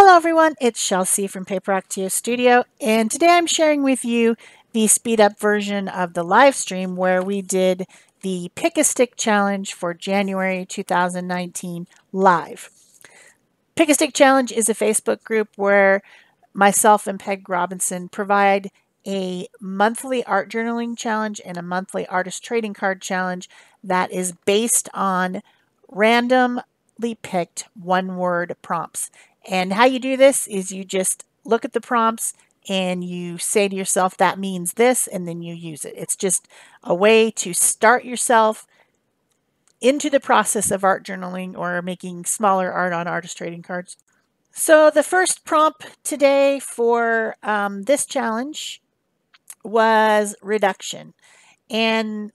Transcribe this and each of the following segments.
Hello everyone, it's Shel C from PaperOcotilloStudio, and today I'm sharing with you the speed up version of the live stream where we did the Pick a Stick Challenge for January 2019 live. Pick a Stick Challenge is a Facebook group where myself and Peg Robinson provide a monthly art journaling challenge and a monthly artist trading card challenge that is based on randomly picked one-word prompts. And how you do this is you just look at the prompts and you say to yourself, that means this, and then you use it. It's just a way to start yourself into the process of art journaling or making smaller art on artist trading cards. So the first prompt today for this challenge was reduction. And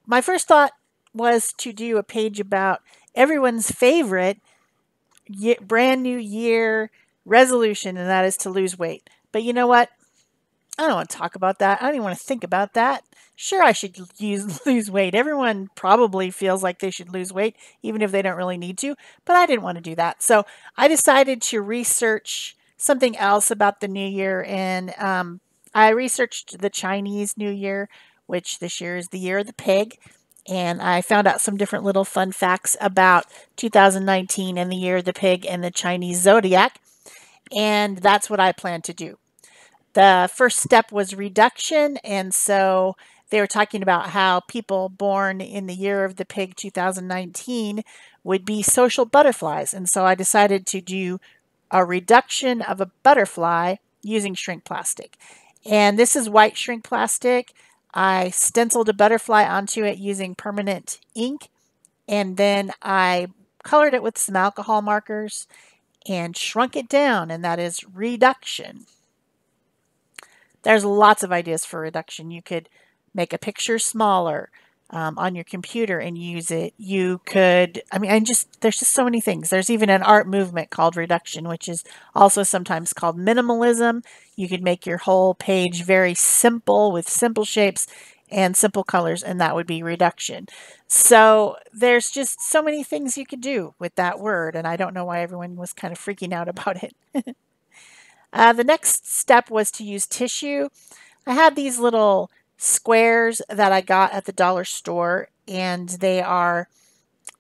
my first thought was to do a page about everyone's favorite brand new year resolution, and that is to lose weight. But you know what? I don't want to talk about that. I don't even want to think about that. Sure, I should lose weight. Everyone probably feels like they should lose weight, even if they don't really need to. But I didn't want to do that. So I decided to research something else about the new year. And I researched the Chinese New Year, which this year is the year of the pig. And I found out some different little fun facts about 2019 and the year of the pig and the Chinese zodiac. And that's what I plan to do. The first step was reduction, and so they were talking about how people born in the year of the pig 2019 would be social butterflies. And so I decided to do a reduction of a butterfly using shrink plastic. And this is white shrink plastic. I stenciled a butterfly onto it using permanent ink, and then I colored it with some alcohol markers and shrunk it down, and that is reduction. There's lots of ideas for reduction. You could make a picture smaller on your computer and use it. You could, there's just so many things. There's even an art movement called reduction, which is also sometimes called minimalism. You could make your whole page very simple with simple shapes and simple colors, and that would be reduction. So there's just so many things you could do with that word, and I don't know why everyone was kind of freaking out about it. The next step was to use tissue. I had these little squares that I got at the dollar store, and they are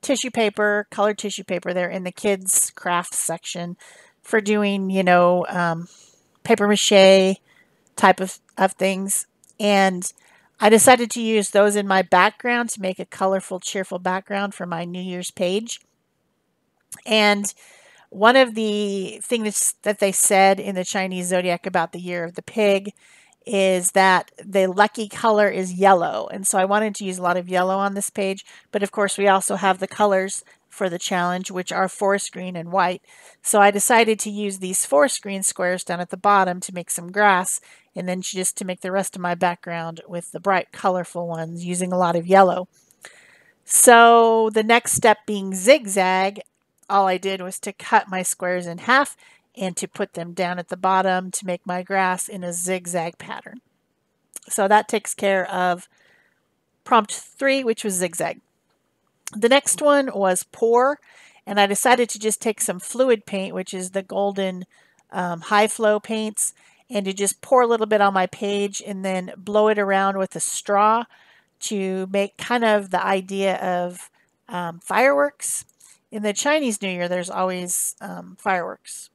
tissue paper, colored tissue paper. They're in the kids' crafts section for doing, paper mache type of things. And I decided to use those in my background to make a colorful, cheerful background for my New Year's page. And one of the things that they said in the Chinese zodiac about the year of the pig is that the lucky color is yellow. And so I wanted to use a lot of yellow on this page. But of course, we also have the colors for the challenge, which are forest green and white. So I decided to use these forest green squares down at the bottom to make some grass, and then just to make the rest of my background with the bright, colorful ones using a lot of yellow. So the next step being zigzag, all I did was to cut my squares in half and to put them down at the bottom to make my grass in a zigzag pattern. So that takes care of prompt 3, which was zigzag. The next one was pour, and I decided to just take some fluid paint, which is the golden high flow paints, and to just pour a little bit on my page and then blow it around with a straw to make kind of the idea of fireworks. In the Chinese New Year, there's always fireworks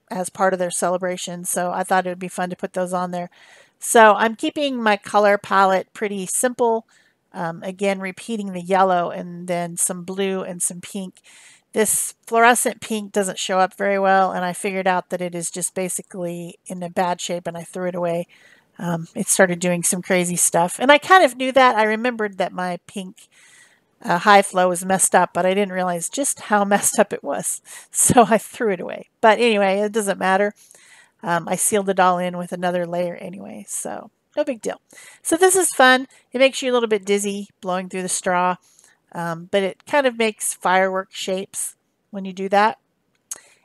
as part of their celebration, so I thought it would be fun to put those on there. So I'm keeping my color palette pretty simple. Again, repeating the yellow and then some blue and some pink. This fluorescent pink doesn't show up very well, and I figured out that it is just basically in a bad shape, and I threw it away. It started doing some crazy stuff, and I kind of knew that. I remembered that my pink high flow was messed up, but I didn't realize just how messed up it was. So I threw it away. But anyway, it doesn't matter. I sealed it all in with another layer anyway, so no big deal. So this is fun. It makes you a little bit dizzy blowing through the straw, but it kind of makes firework shapes when you do that.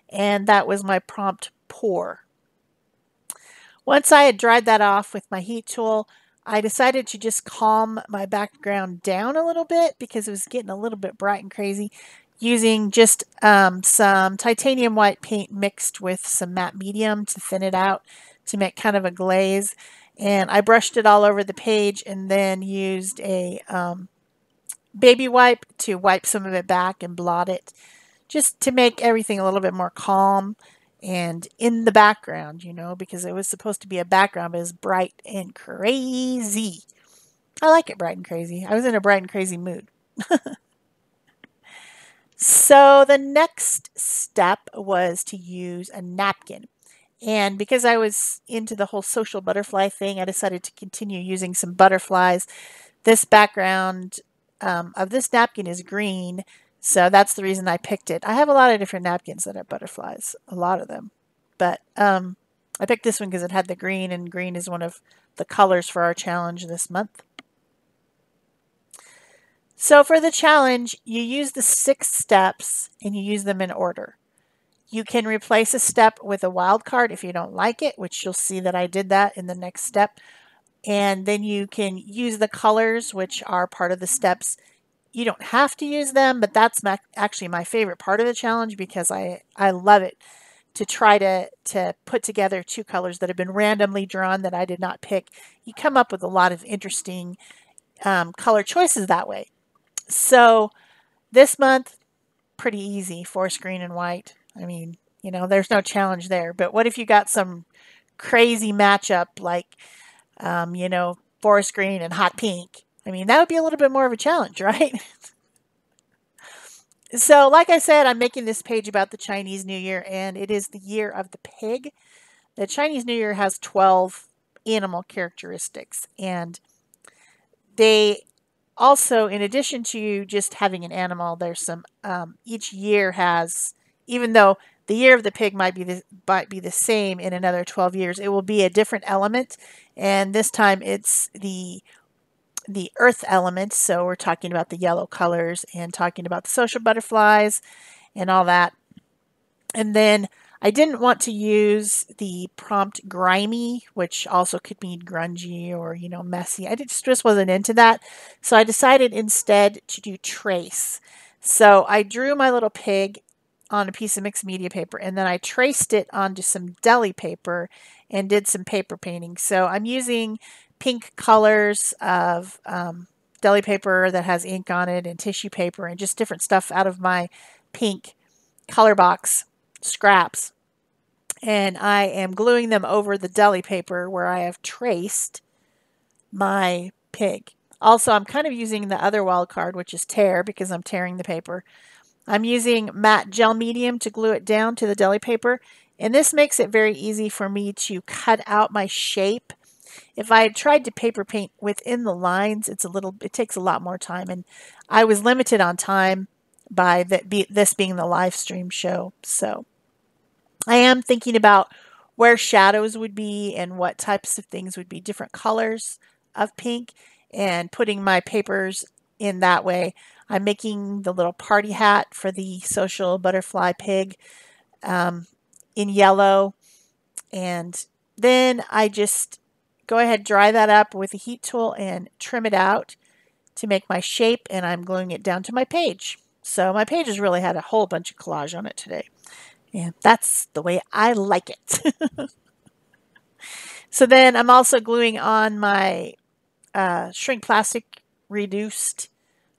And that was my prompt pour. Once I had dried that off with my heat tool, I decided to just calm my background down a little bit because it was getting a little bit bright and crazy using just some titanium white paint mixed with some matte medium to thin it out to make kind of a glaze. And I brushed it all over the page and then used a baby wipe to wipe some of it back and blot it, just to make everything a little bit more calm and in the background, you know, because it was supposed to be a background, but it's bright and crazy. I like it bright and crazy. I was in a bright and crazy mood. So the next step was to use a napkin. And because I was into the whole social butterfly thing, I decided to continue using some butterflies. This background of this napkin is green, so that's the reason I picked it. I have a lot of different napkins that are butterflies, a lot of them. But I picked this one because it had the green, and green is one of the colors for our challenge this month. So for the challenge, you use the 6 steps and you use them in order. You can replace a step with a wild card if you don't like it, which you'll see that I did that in the next step. And then you can use the colors, which are part of the steps. You don't have to use them, but that's actually my favorite part of the challenge because I love it to try to put together 2 colors that have been randomly drawn that I did not pick. You come up with a lot of interesting color choices that way. So this month, pretty easy, forest green and white. I mean, you know, there's no challenge there. But what if you got some crazy matchup like, you know, forest green and hot pink? I mean, that would be a little bit more of a challenge, right? So, like I said, I'm making this page about the Chinese New Year, and it is the year of the pig. The Chinese New Year has 12 animal characteristics, and they also, in addition to just having an animal, there's some, each year has, even though the year of the pig might be the same in another 12 years, it will be a different element. And this time it's the earth element. So we're talking about the yellow colors and talking about the social butterflies and all that. And then I didn't want to use the prompt grimy, which also could mean grungy or, you know, messy. I just wasn't into that. So I decided instead to do trace. So I drew my little pig on a piece of mixed media paper, and then I traced it onto some deli paper and did some paper painting. So I'm using pink colors of deli paper that has ink on it and tissue paper and just different stuff out of my pink color box scraps, and I am gluing them over the deli paper where I have traced my pig. Also, I'm kind of using the other wild card, which is tear, because I'm tearing the paper. I'm using matte gel medium to glue it down to the deli paper, and this makes it very easy for me to cut out my shape. If I had tried to paper paint within the lines, it takes a lot more time, and I was limited on time by this being the live stream show. So I am thinking about where shadows would be and what types of things would be different colors of pink, and putting my papers in that way. I'm making the little party hat for the social butterfly pig in yellow, and then I just go ahead, dry that up with a heat tool and trim it out to make my shape, and I'm gluing it down to my page. So my page has really had a whole bunch of collage on it today. And that's the way I like it. So then I'm also gluing on my shrink plastic reduced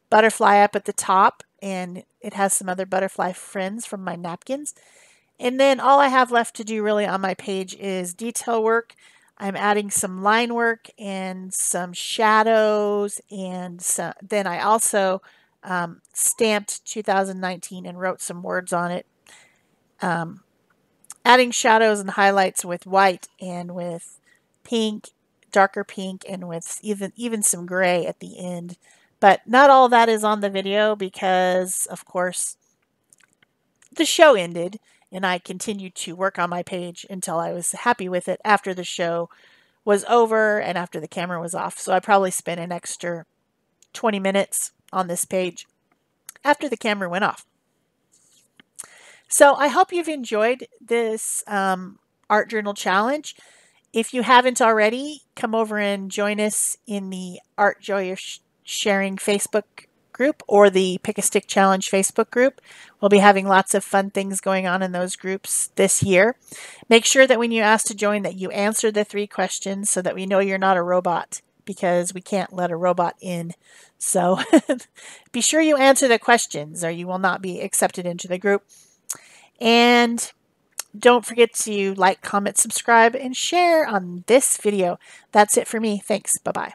butterfly up at the top. And it has some other butterfly friends from my napkins. And then all I have left to do really on my page is detail work. I'm adding some line work and some shadows. And then I also stamped 2019 and wrote some words on it. Adding shadows and highlights with white and with pink, darker pink, and with even some gray at the end. But not all that is on the video because, of course, the show ended and I continued to work on my page until I was happy with it after the show was over and after the camera was off. So I probably spent an extra 20 minutes on this page after the camera went off. So I hope you've enjoyed this art journal challenge. If you haven't already, come over and join us in the Art Joy of Sharing Facebook group or the Pick a Stick Challenge Facebook group. We'll be having lots of fun things going on in those groups this year. Make sure that when you ask to join that you answer the 3 questions so that we know you're not a robot, because we can't let a robot in. So be sure you answer the questions or you will not be accepted into the group. And don't forget to like, comment, subscribe, and share on this video. That's it for me. Thanks. Bye-bye.